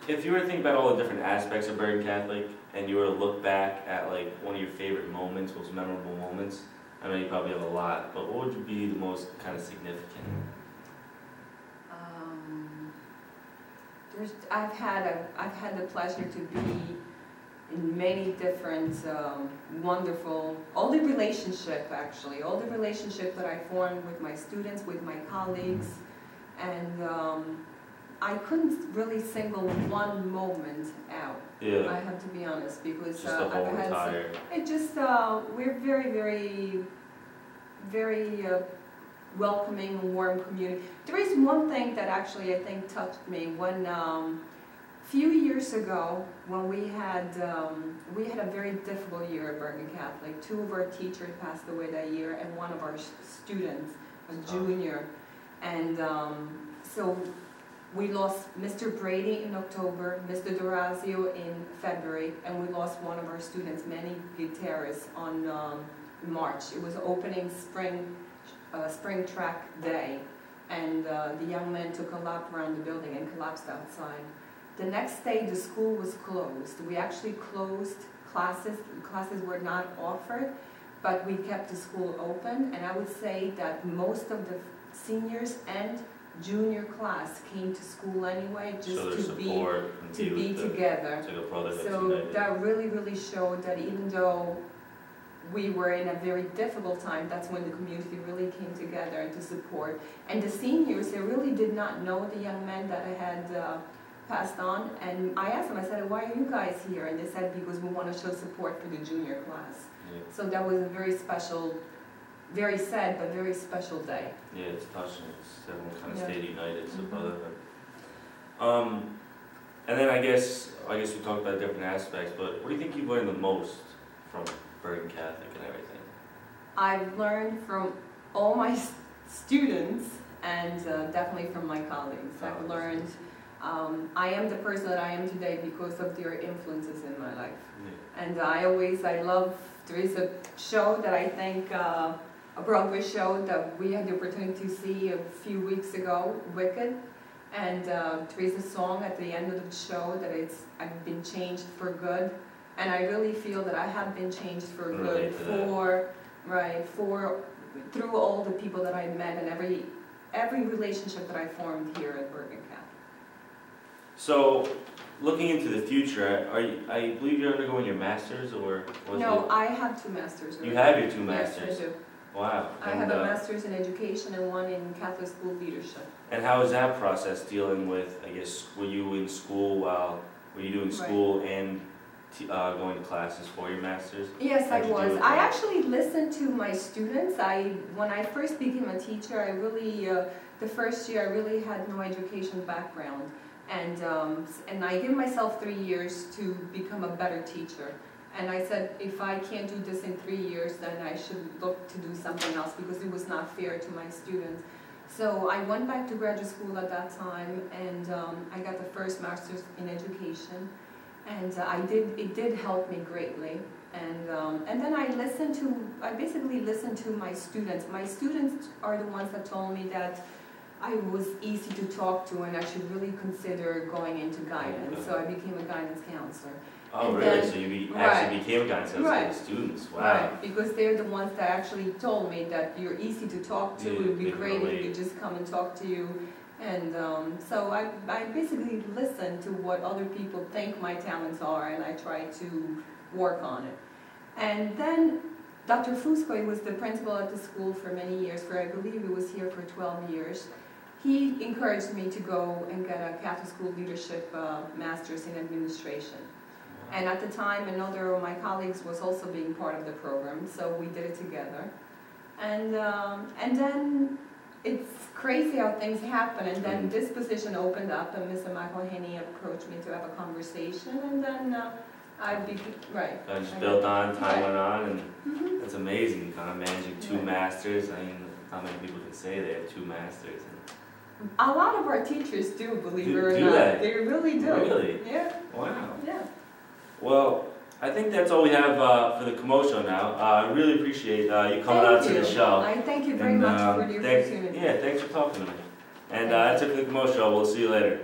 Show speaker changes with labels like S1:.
S1: If you were to think about all the different aspects of Bergen Catholic, and you were to look back at like one of your favorite moments, most memorable moments, I know you probably have a lot, but what would be the most kind of significant?
S2: I've had the pleasure to be in many different wonderful, all the relationship that I formed with my students, with my colleagues, and I couldn't really single one moment out.
S1: Yeah.
S2: I have to be honest, because
S1: just the whole
S2: I've had
S1: entire.
S2: it just we're very welcoming and warm community. There is one thing that actually I think touched me when few years ago when we had a very difficult year at Bergen Catholic. Two of our teachers passed away that year, and one of our students, a junior, and so we lost Mr. Brady in October, Mr. Dorazio in February, and we lost one of our students, Manny Gutierrez, on March. It was opening spring track day, and the young man took a lap around the building and collapsed outside. The next day the school was closed. We actually closed classes. Classes were not offered, but we kept the school open, and I would say that most of the seniors and junior class came to school anyway, just to be together. So that really showed that even though we were in a very difficult time, that's when the community really came together to support. And the seniors, they really did not know the young man that I had passed on, and I asked them, I said, why are you guys here? And they said, because we want to show support for the junior class. Yeah. So that was a very special, very sad, but very special day.
S1: Yeah, it's touching. Everyone kind of stayed united, it's a brotherhood. And then I guess we talked about different aspects, but what do you think you've learned the most from Bergen Catholic and everything?
S2: I've learned from all my students, and definitely from my colleagues. I've learned I am the person that I am today because of their influences in my life. Yeah. And I love, there is a show that I think, a Broadway show that we had the opportunity to see a few weeks ago, Wicked. And there is a song at the end of the show that I've been changed for good. And I really feel that I have been changed for good through all the people that I met and every relationship that I formed here at Bergen Catholic.
S1: So, looking into the future, I believe you're undergoing your master's, or
S2: No, I have 2 masters.
S1: You have your 2 masters?
S2: Yes, I do.
S1: Wow.
S2: I have a master's in education and one in Catholic school leadership.
S1: And how is that process dealing with, I guess, were you in school were you doing school and going to classes for your master's?
S2: Yes, I was. I actually listened to my students. When I first became a teacher, I really, the first year I really had no education background. And I gave myself 3 years to become a better teacher. And I said, if I can't do this in 3 years, then I should look to do something else because it was not fair to my students. So I went back to graduate school at that time, and I got the first master's in education. And it did help me greatly. And then I basically listened to my students. My students are the ones that told me that I was easy to talk to and I should really consider going into guidance. So I became a guidance counselor.
S1: Oh, and really? So you actually became a guidance counselor to students? Wow.
S2: Right, because they're the ones that actually told me that you're easy to talk to. It would be great if we could just come and talk to you. And so I basically listen to what other people think my talents are, and I try to work on it. And then Dr. Fusco was the principal at the school for many years, I believe he was here for 12 years. He encouraged me to go and get a Catholic school leadership master's in administration. And at the time, another of my colleagues was also being part of the program, so we did it together. And then it's crazy how things happen, and then this position opened up, and Mr. McElhaney approached me to have a conversation, and then I became,
S1: I just built on, time went on, and it's amazing, kind of managing 2 masters. I mean, not many people can say they have 2 masters.
S2: A lot of our teachers do, believe it or not. They really do.
S1: Really?
S2: Yeah.
S1: Wow.
S2: Yeah.
S1: Well, I think that's all we have for the Comeau Show now. I really appreciate you coming out to the show.
S2: I thank you very much for the opportunity.
S1: Yeah, thanks for talking to me. And that's it for the Comeau Show. We'll see you later.